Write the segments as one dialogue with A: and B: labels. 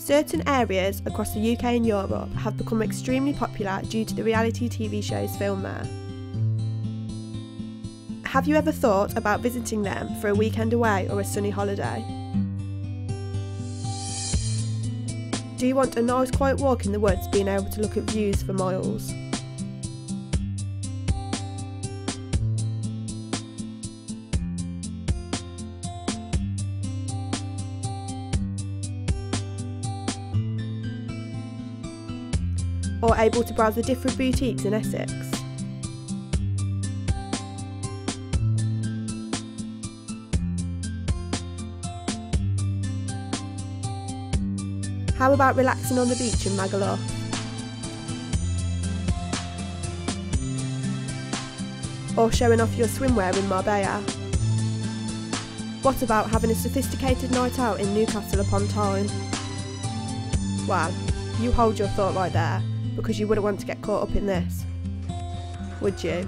A: Certain areas across the UK and Europe have become extremely popular due to the reality TV shows filmed there. Have you ever thought about visiting them for a weekend away or a sunny holiday? Do you want a nice quiet walk in the woods, being able to look at views for miles? Or able to browse the different boutiques in Essex? How about relaxing on the beach in Magaluf? Or showing off your swimwear in Marbella? What about having a sophisticated night out in Newcastle upon Tyne? Well, you hold your thought right there, because you wouldn't want to get caught up in this, would you?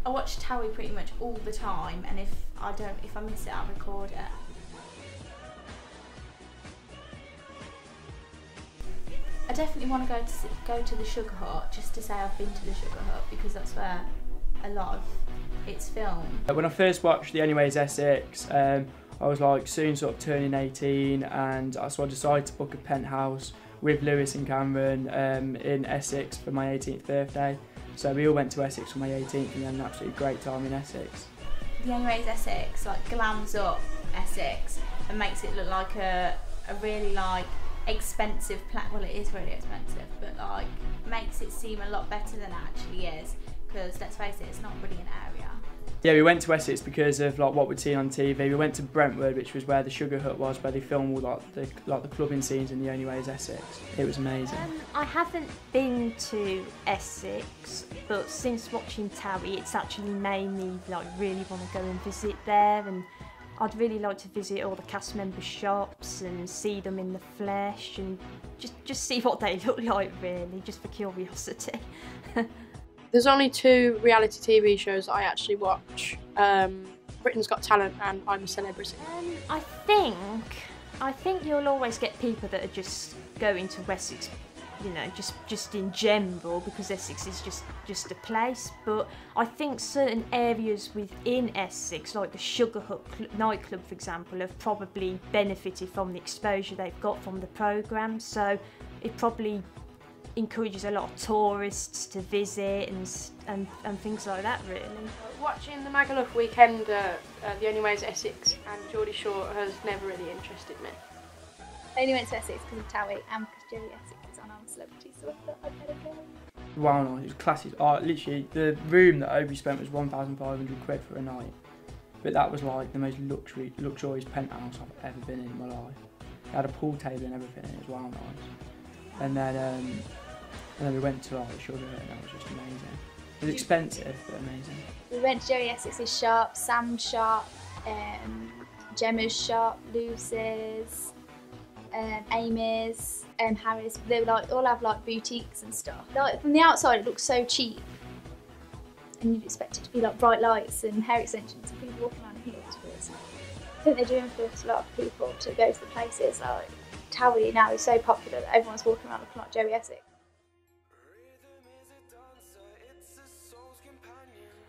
B: I watch Towie pretty much all the time, and if I miss it, I'll record it. I definitely want to go to the Sugar Hut, just to say I've been to the Sugar Hut, because that's where a lot of it's filmed.
C: When I first watched The Only Way is Essex, I was like soon sort of turning 18, and so I decided to book a penthouse with Lewis and Cameron in Essex for my 18th birthday. So we all went to Essex for my 18th and had an absolutely great time in Essex.
B: The Only Way is Essex like glams up Essex and makes it look like a really like expensive well, it is really expensive, but like makes it seem a lot better than it actually is, because let's face it, it's not a brilliant area.
C: Yeah, we went to Essex because of like what we'd seen on TV. We went to Brentwood, which was where the Sugar Hut was, where they filmed all the clubbing scenes in The Only Way is Essex. It was amazing.
D: I haven't been to Essex, but since watching Towie, it's actually made me like really want to go and visit there, and I'd really like to visit all the cast members' shops and see them in the flesh and just see what they look like, really, just for curiosity.
E: There's only 2 reality TV shows that I actually watch, Britain's Got Talent and I'm a Celebrity.
D: I think you'll always get people that are just going to Essex, you know, just in general, because Essex is just a place. But I think certain areas within Essex, like the Sugar Hut nightclub, for example, have probably benefited from the exposure they've got from the programme. So it probably encourages a lot of tourists to visit and things like that, really.
E: Watching the Magaluf Weekend, The Only Way is Essex and Geordie Shore has never really interested me.
F: I only went to Essex because of Towie and because Joey Essex is on I'm a Celebrity, so I thought I'd better go.
C: Wow, no, it was classic. Literally, the room that Obi spent was £1,500 for a night, but that was like the most luxurious penthouse I've ever been in my life. It had a pool table and everything, and it was wow nice. And then we went to like the Sugar Hut, and that was just amazing. It was expensive, but amazing.
F: We went to Joey Essex's shop, Sam's shop, Gemma's shop, Lucy's, Amy's, Harry's. They were like all have like boutiques and stuff. Like from the outside, it looks so cheap, and you'd expect it to be like bright lights and hair extensions and people walking around in heels. But I think they do influence a lot of people to go to the places. Like Towie now is so popular that everyone's walking around looking like Joey Essex.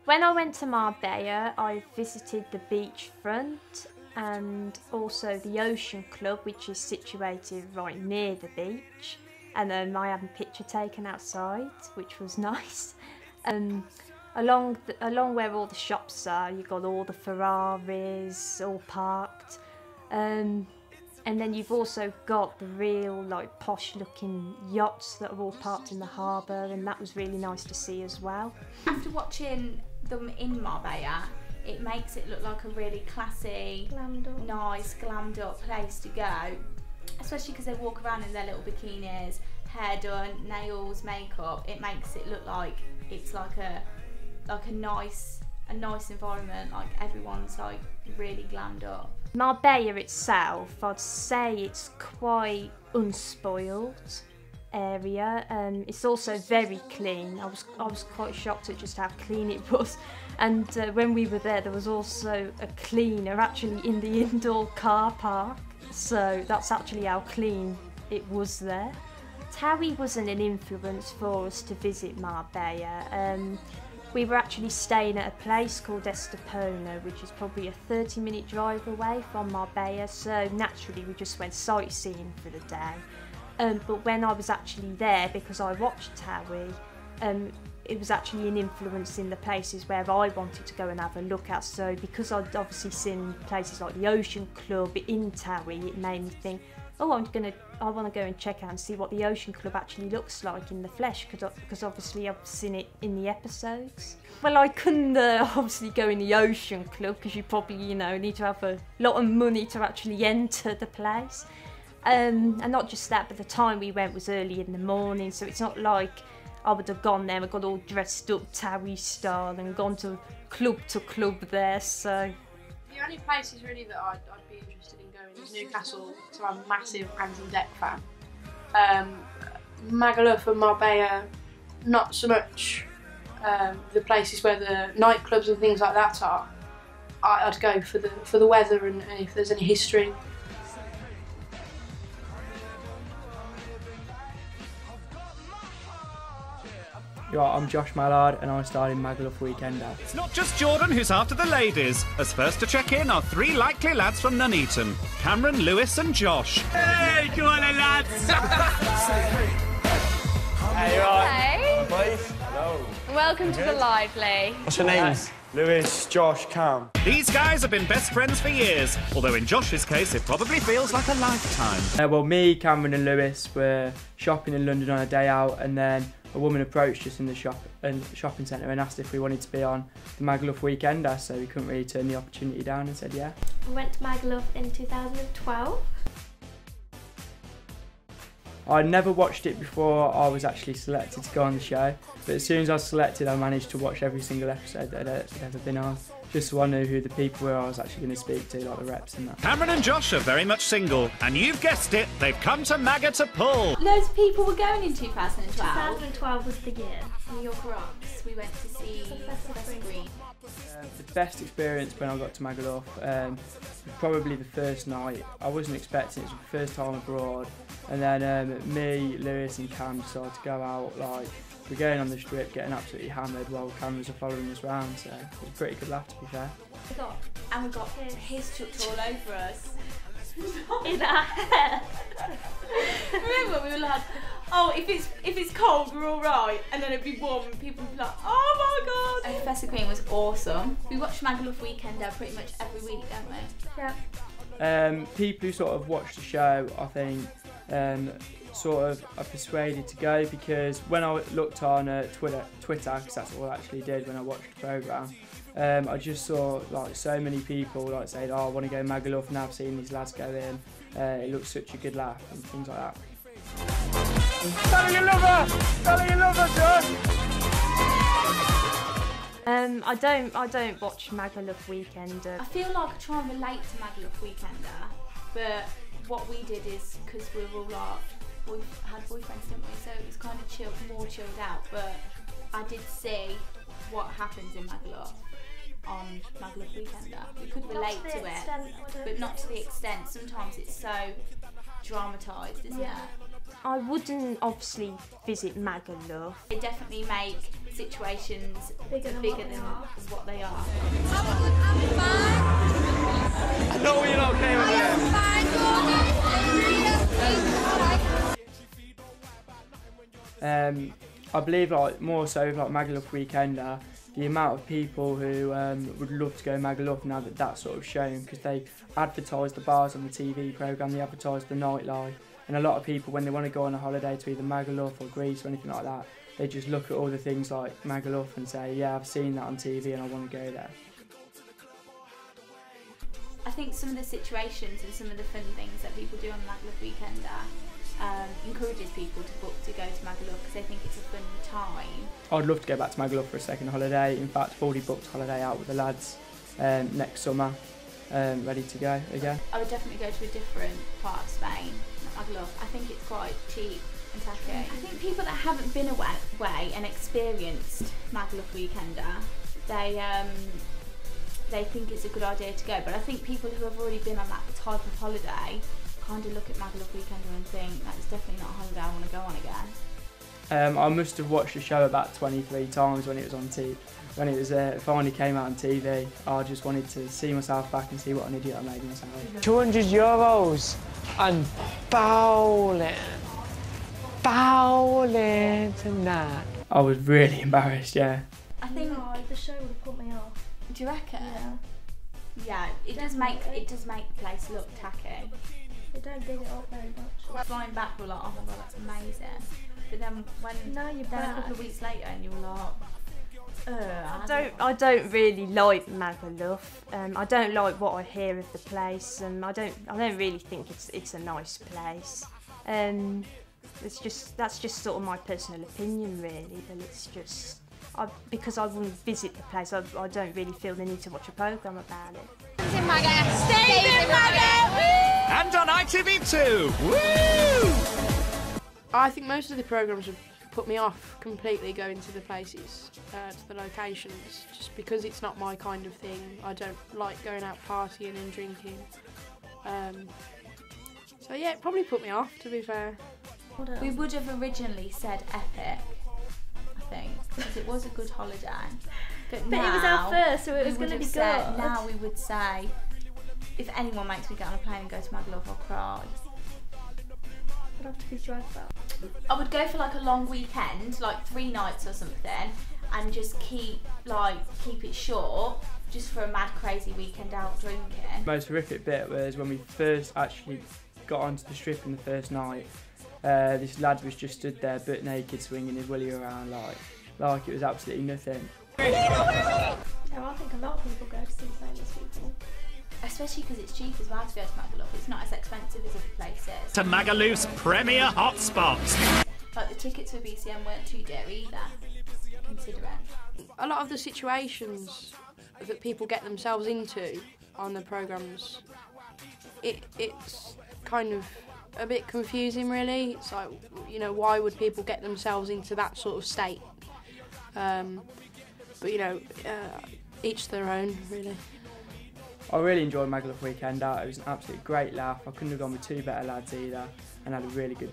D: When I went to Marbella, I visited the beachfront and also the Ocean Club, which is situated right near the beach. And I had a picture taken outside, which was nice. Along where all the shops are, you've got all the Ferraris all parked. And then you've also got the real like posh-looking yachts that are all parked in the harbour, and that was really nice to see as well.
B: After watching them in Marbella, it makes it look like a really classy, nice, glammed up place to go, especially because they walk around in their little bikinis, hair done, nails, makeup. It makes it look like it's like a nice environment, like everyone's like really glammed up.
D: Marbella itself, I'd say it's quite unspoiled area. It's also very clean. I was quite shocked at just how clean it was. And when we were there was also a cleaner actually in the indoor car park. So that's actually how clean it was there. Towie wasn't an influence for us to visit Marbella. We were actually staying at a place called Estepona, which is probably a 30-minute drive away from Marbella, so naturally we just went sightseeing for the day. But when I was actually there, because I watched Towie, it was actually an influence in the places where I wanted to go and have a look at. So because I'd obviously seen places like the Ocean Club in Towie, it made me think, oh, I want to go and check out and see what the Ocean Club actually looks like in the flesh, because obviously I've seen it in the episodes. Well, I couldn't obviously go in the Ocean Club because you probably, need to have a lot of money to actually enter the place. And not just that, but the time we went was early in the morning, so it's not like I would have gone there and got all dressed up Towie style and gone to club there, so...
E: The only places really that I'd be interested in going is Newcastle, because I'm a massive Anton Deck fan. Magaluf and Marbella, not so much. The places where the nightclubs and things like that are, I'd go for the weather and if there's any history.
C: I'm Josh Mallard and I starred in Magaluf Weekend.
G: It's not just Jordan who's after the ladies, as first to check in are three likely lads from Nuneaton: Cameron, Lewis and Josh. Hey, come on then, lads!
H: Hey, you alright?
F: Hey.
H: Boys? Hello.
F: Welcome to the Lively.
H: What's your names? Lewis, Josh, Cam.
G: These guys have been best friends for years, although in Josh's case it probably feels like a lifetime.
C: Well, me, Cameron and Lewis were shopping in London on a day out, and then a woman approached us in the shopping centre and asked if we wanted to be on the Magaluf Weekend, so we couldn't really turn the opportunity down and said yeah.
I: We went to Magaluf in 2012.
C: I'd never watched it before I was actually selected to go on the show, but as soon as I was selected I managed to watch every single episode that had ever been on, just so I knew who the people were I was actually going to speak to, like the reps and that.
G: Cameron and Josh are very much single, and you've guessed it, they've come to Maga to pull.
B: Loads of people were going in 2012.
I: 2012 was the year.
B: New York Rocks, we went to see Professor Green.
C: The best experience when I got to Magaluf was probably the first night. I wasn't expecting it, it was the first time abroad, and then me, Lewis and Cam decided to go out, like we're going on the strip getting absolutely hammered while cameras are following us around, so it was a pretty good laugh to be fair.
B: We got piss chucked all over us.
I: In our hair.
B: Remember, we were like, oh, if it's cold, we're all right, and then it'd be warm, and people would be like, oh my god. And Professor Queen was awesome. We watch Magaluf Weekend pretty much every week, don't we?
I: Yeah.
C: People who sort of watch the show, I think, sort of are persuaded to go, because when I looked on Twitter, because that's what I actually did when I watched the programme, I just saw like so many people like saying, oh, I want to go Magaluf now, I've seen these lads go in, it looks such a good laugh and things like that.
H: Tell her you love her! Tell her you love her, Josh!
D: I don't watch Magaluf Weekend.
B: I feel like I try and relate to Magaluf Weekender, but what we did is, because we were all like, had boyfriends, didn't we? So it was kind of more chilled out. But I did see what happens in Magaluf on Magaluf Weekender. We could relate to it, but not to the extent. Sometimes it's so dramatised, isn't it?
D: I wouldn't obviously visit Magaluf.
B: They definitely make situations bigger than what they are.
H: I know you're not okay with
C: it. I believe like more so with like Magaluf Weekender, the amount of people who would love to go Magaluf now that that's sort of shown, because they advertise the bars on the TV programme, they advertise the nightlife, and a lot of people when they want to go on a holiday to either Magaluf or Greece or anything like that, they just look at all the things like Magaluf and say, yeah, I've seen that on TV and I want to go there.
B: I think some of the situations and some of the fun things that people do on Magaluf Weekender encourages people to book to go to Magaluf because they think it's a fun time.
C: I'd love to go back to Magaluf for a second holiday. In fact, I've already booked a holiday out with the lads next summer, ready to go again.
B: I would definitely go to a different part of Spain, Magaluf. I think it's quite cheap and tacky. I think people that haven't been away and experienced Magaluf Weekender, they think it's a good idea to go, but I think people who have already been on that type of holiday kind of look at Magaluf Weekender and think that is definitely not a holiday I want to go on again.
C: I must have watched the show about 23 times when it was on TV. When it finally came out on TV, I just wanted to see myself back and see what an idiot I made myself.
J: €200 and bowling tonight.
C: I was really embarrassed, yeah.
B: I think
I: the show would have put me off.
B: Do you reckon?
I: Yeah.
B: Yeah, it does make the place look tacky.
I: They don't dig it up very much.
B: Flying back, we're like, oh my god, that's amazing. But then a couple of weeks later, and you were like,
D: I don't really like Magaluf. I don't like what I hear of the place, and I don't really think it's a nice place. That's just sort of my personal opinion, really. But it's just because I wouldn't visit the place, I don't really feel the need to watch a programme about it.
K: Stays in Magaluf!
G: And on ITV2, woo!
E: I think most of the programmes have put me off completely going to the places, to the locations, just because it's not my kind of thing. I don't like going out partying and drinking. So yeah, it probably put me off, to be fair.
B: We would have originally said epic, I think, because it was a good holiday. But
I: it was our first, so it was going to be good.
B: Now we would say, if anyone makes me get on a plane and go to Magaluf, I'll cry.
I: I'd have to be dragged out.
B: I would go for like a long weekend, like 3 nights or something, and just keep it short, just for a mad crazy weekend out drinking.
C: The most horrific bit was when we first actually got onto the strip in the first night. This lad was just stood there butt naked swinging his willy around like it was absolutely nothing.
I: Yeah, I think a lot of people go to see famous people.
B: Especially because it's cheap as well to go to Magaluf. It's not as expensive as other places.
G: To Magaluf's premier hotspots.
B: Like the tickets for BCM weren't too dear either, considering.
E: A lot of the situations that people get themselves into on the programmes, it's kind of a bit confusing, really. It's like, you know, why would people get themselves into that sort of state? But you know, each their own, really.
C: I really enjoyed Magaluf Weekend out. It was an absolutely great laugh. I couldn't have gone with 2 better lads either, and had a really good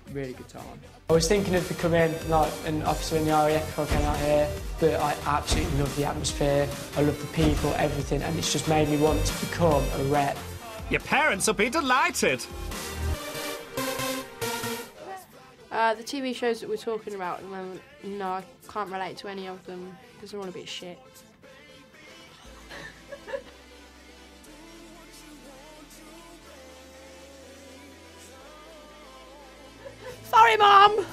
C: time.
J: I was thinking of becoming like an officer in the RAF if I came out here, but I absolutely love the atmosphere, I love the people, everything, and it's just made me want to become a rep.
G: Your parents will be delighted.
E: The TV shows that we're talking about at the moment, no, I can't relate to any of them because they're all a bit shit. Sorry, Mum!